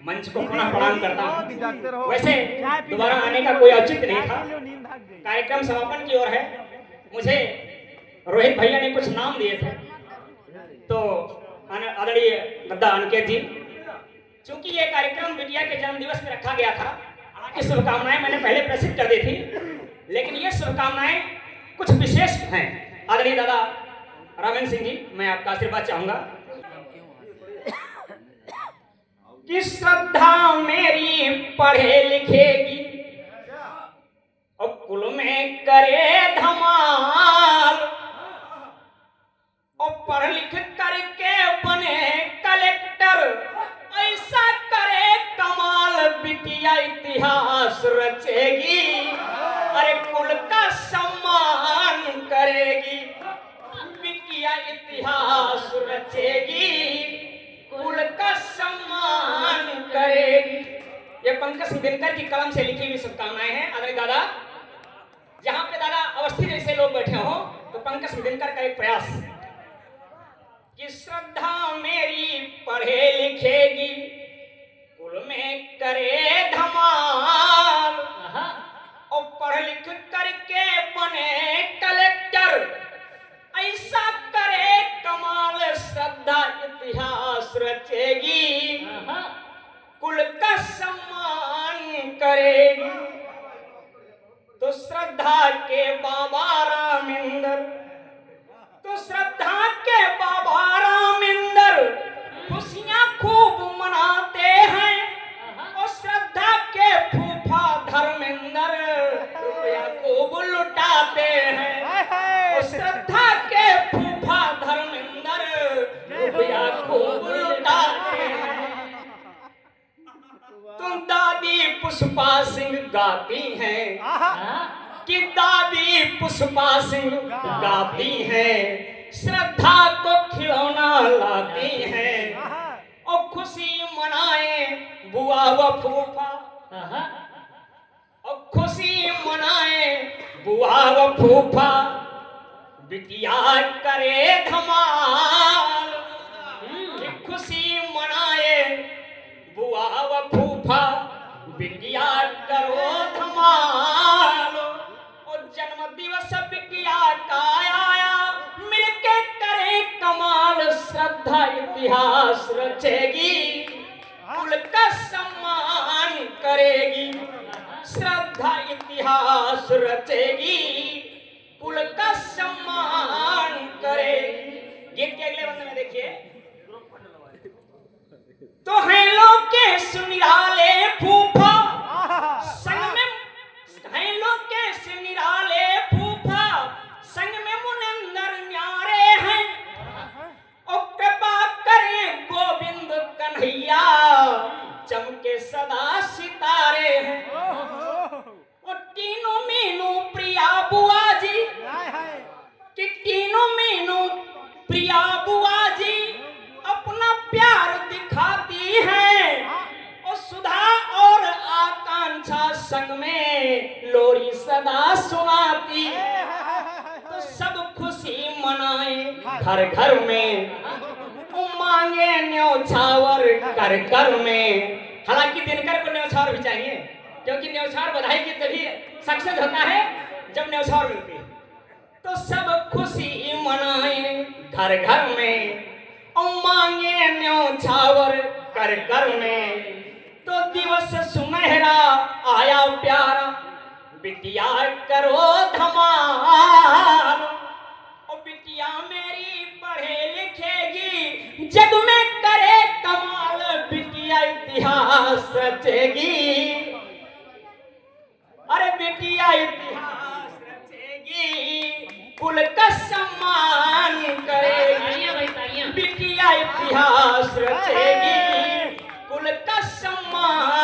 मंच को पुनः प्रणाम करता हूँ। वैसे दोबारा आने का कोई औचित्य नहीं था, कार्यक्रम समापन की ओर है। मुझे रोहित भैया ने कुछ नाम दिए थे, तो आदरणीय गद्दा अनिकेत जी, चूंकि ये कार्यक्रम बिटिया के जन्म दिवस में रखा गया था, हालांकि शुभकामनाएं मैंने पहले प्रेषित कर दी थी, लेकिन ये शुभकामनाएं कुछ विशेष हैं। आदरणीय दादा रामेन सिंह जी, मैं आपका आशीर्वाद चाहूंगा कि श्रद्धा मेरी पढ़े लिखेगी और कुल में करे धमाल, और पढ़ लिख करके बने कलेक्टर, ऐसा करे कमाल, बिटिया इतिहास रचेगी, अरे कुल का सम्मान करेगी, बिटिया इतिहास रचेगी, कुल का सम्मान करेगी। ये पंकज दिनकर की कलम से लिखी हुई शुभकामनाएं हैं। आदरणीय दादा, जहां पे दादा अवस्थी जैसे लोग बैठे हो, तो पंकज दिनकर का एक प्रयास कि श्रद्धा मेरी पढ़े लिखेगी, कुल में करे धमाल, और पढ़ लिख करके बने कलेक्टर, ऐसा करे कमाल, श्रद्धा इतिहास रचेगी, कुल का सम्मान करेगी। तो श्रद्धा के बाबा रामेंद्र, तो श्रद्धा के बाबा रामेंद्र खुशियां खूब मनाते हैं, और श्रद्धा के फूफा धर्मेंद्र रुपया खूब लुटाते हैं, और श्रद्धा के फूफा धर्मेंद्र रुपया खूब लुटाते हैं। तुम दादी पुष्पा सिंह गाती हैं कि दादी पुष्पा सिंह गाती हैं, श्रद्धा को खिलौना लाती हैं, और खुशी मनाए बुआ व फूफा, और खुशी मनाए बुआ व फूफा, बिटिया करे धमाल, खुशी मनाए बुआ व फूफा, बिटिया करो धमाल, और जन्म दिवस बिटिया का आया, मिलके करे कमाल, श्रद्धा इतिहास रचेगी, कुल का सम्मान करेगी, श्रद्धा इतिहास रचेगी, कुल का सम्मान करेगी। गीत के अगले बंदे में देखिए, तो है लोकेश निराले फूफा, संग में है लोकेश निराले फूफा, संग में मुनिंदर न्यारे हैं, और कृपा करें गोविंद कन्हैया, चमके सदा सितारे हैं, और तीनों मीनू प्रिया बुआ जी, कि तीनों मीनू प्रिया बुआ जी अपना प्यार दिखाती है, और सुधा और आकांक्षा संग में लोरी सदा सुनाती है। तो सब खुशी मनाए घर घर में, मांगे न्यौछावर कर कर में। हालांकि दिनकर को न्यौछावर भी चाहिए, क्योंकि न्यौछावर बधाई की तभी सक्सेस होता है जब न्यौछावर मिलती है। तो सब खुशी मनाए घर घर में, और मांगे न्यौछावर कर कर में। तो दिवस सुनहरा आया प्यारा, बिटिया करो धमाल, और बिटिया मेरी पढ़े लिखेगी, जग में करे कमाल, बिटिया इतिहास रचेगी, अरे बिटिया इतिहास रचेगी, कुल का सम्मान करेगी, बिटिया इतिहास रचेगी, कुल का सम्मान